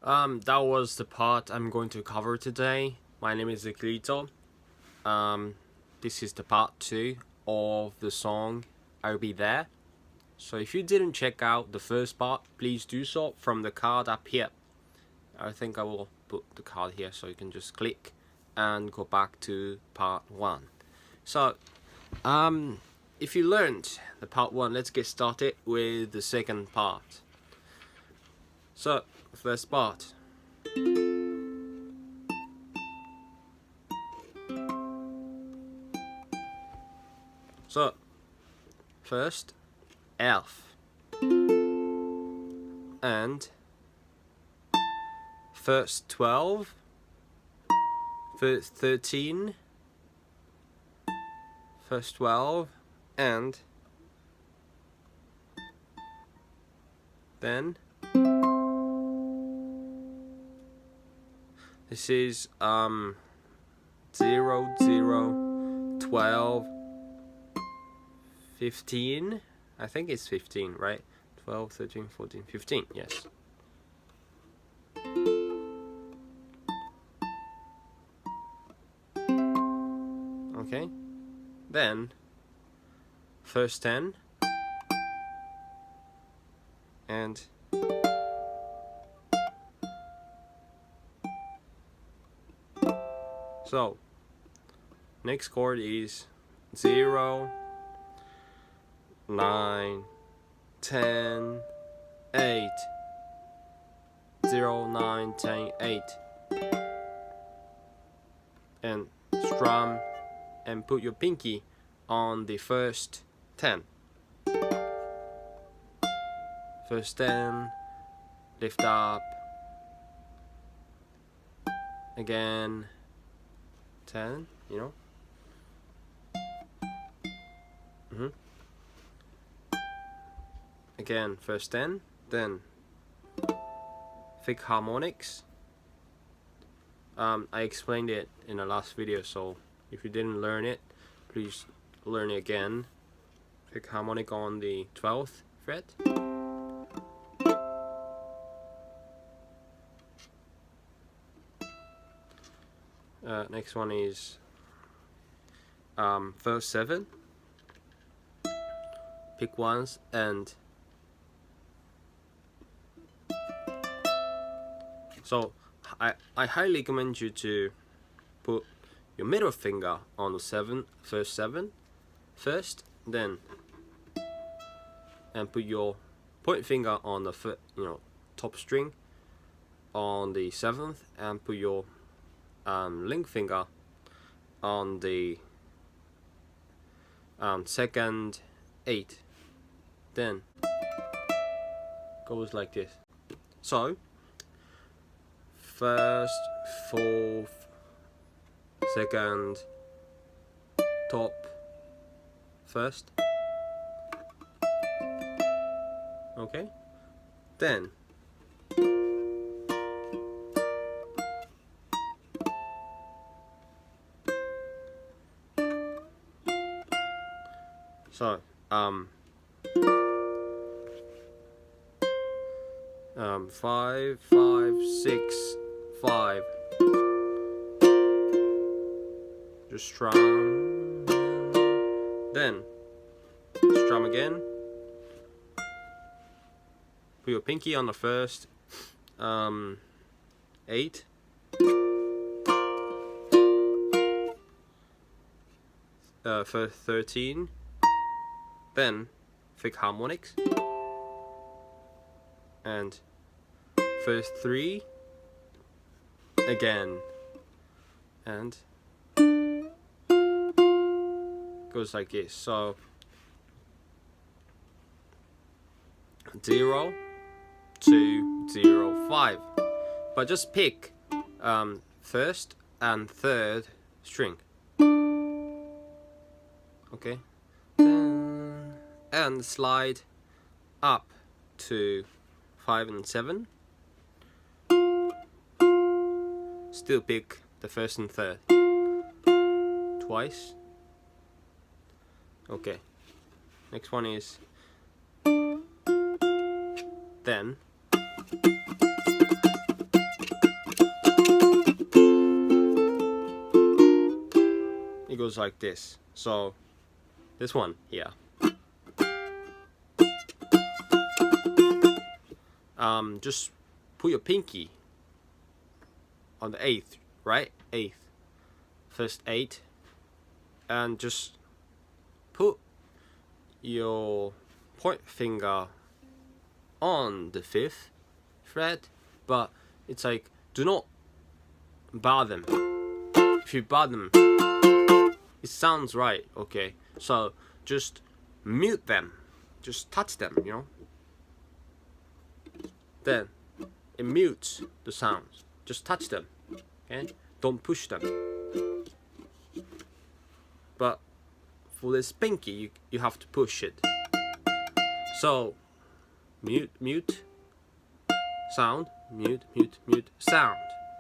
That was the part I'm going to cover today. My name is Ziklito. This is the part 2 of the song I'll Be There. So if you didn't check out the first part, please do so from the card up here. I think I will put the card here so you can just click and go back to part 1. So, if you learned the part 1, let's get started with the second part. So, first part. So, first, elf. And first 12, first 13, first 12, and then this is 0, 0, 12, 15. I think it's 15, right? 12, 13, 14, 15, yes. Okay, then first 10 and so next chord is 0, 9, 10, 8, 0, 9, 10, 8, and strum and put your pinky on the first 10. First 10, lift up, again 10, you know. Again, first 10, then thick harmonics. I explained it in the last video, so if you didn't learn it, please learn it again. Thick harmonic on the 12th fret. Next one is first 7. Pick ones and so I highly recommend you to put your middle finger on the first 7 first, then and put your point finger on the top string on the 7th, and put your ring finger on the second 8. Then goes like this. So first, 4th, second, top, first. Okay, then so 5, 5, 6, 5. Just strum, then strum again. Put your pinky on the first 8. First 13. Then thick harmonics. And first 3 again, and goes like this. So 0, 2, 0, 5, but just pick first and third string. Okay, and slide up to 5 and 7. Still pick the first and third twice. Okay, next one is then it goes like this. So this one here. Just put your pinky on the 8th, right? 8th. First 8. And just put your point finger on the 5th fret, but it's like, do not bar them. If you bar them, it sounds right, okay? So just mute them, just touch them, you know? Then it mutes the sounds. Just touch them, okay? Don't push them. But for this pinky, you have to push it. So mute sound, mute sound.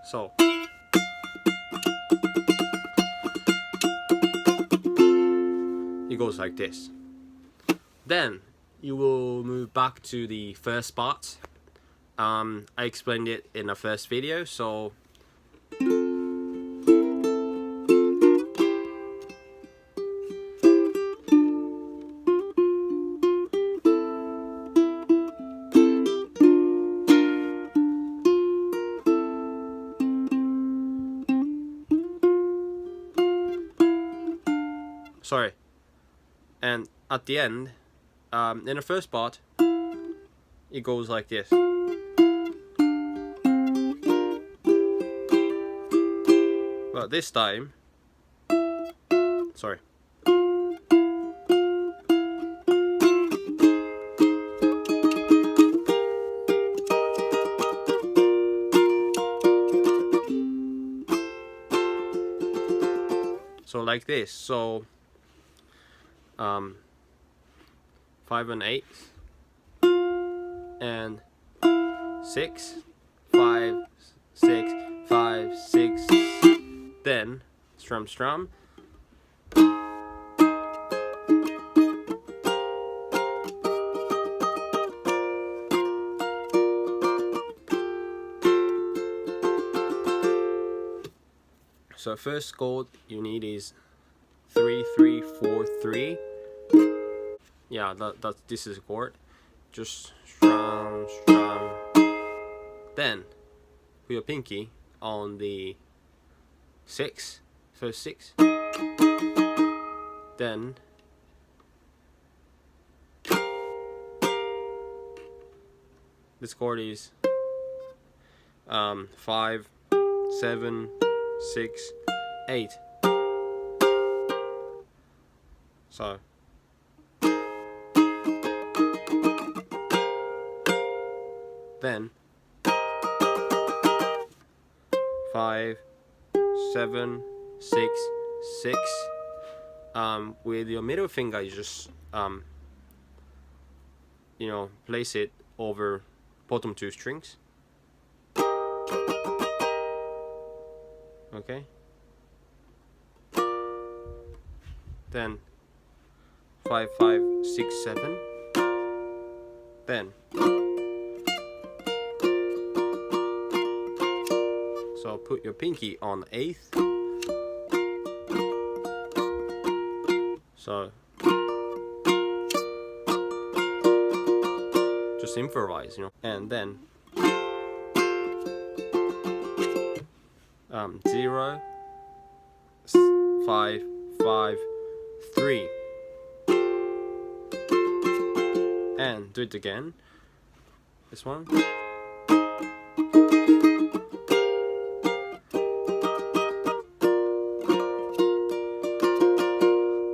So it goes like this. Then you will move back to the first part. I explained it in the first video, so sorry. And at the end, in the first part, it goes like this. But this time, sorry. So like this. So 5 and 8 and 6, 5, 6, 5, 6. Then strum. So first chord you need is 3 3 4 3. Yeah, this is a chord. Just strum. Then put your pinky on the 6, first 6. Then this chord is 5, 7, 6, 8. So then 5, 7, 6, 6. With your middle finger, you just place it over bottom 2 strings. Okay. Then 5, 5, 6, 7. Then so put your pinky on 8th. So just improvise, and then 0, 5, 5, 3, and do it again. This one.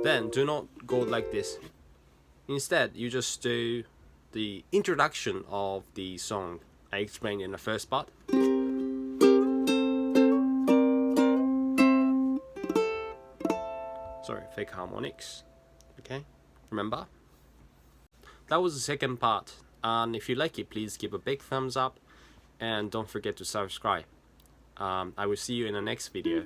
Then do not go like this. Instead, you just do the introduction of the song I explained in the first part. Sorry, fake harmonics. Okay, remember? That was the second part. And if you like it, please give a big thumbs up. And don't forget to subscribe. I will see you in the next video.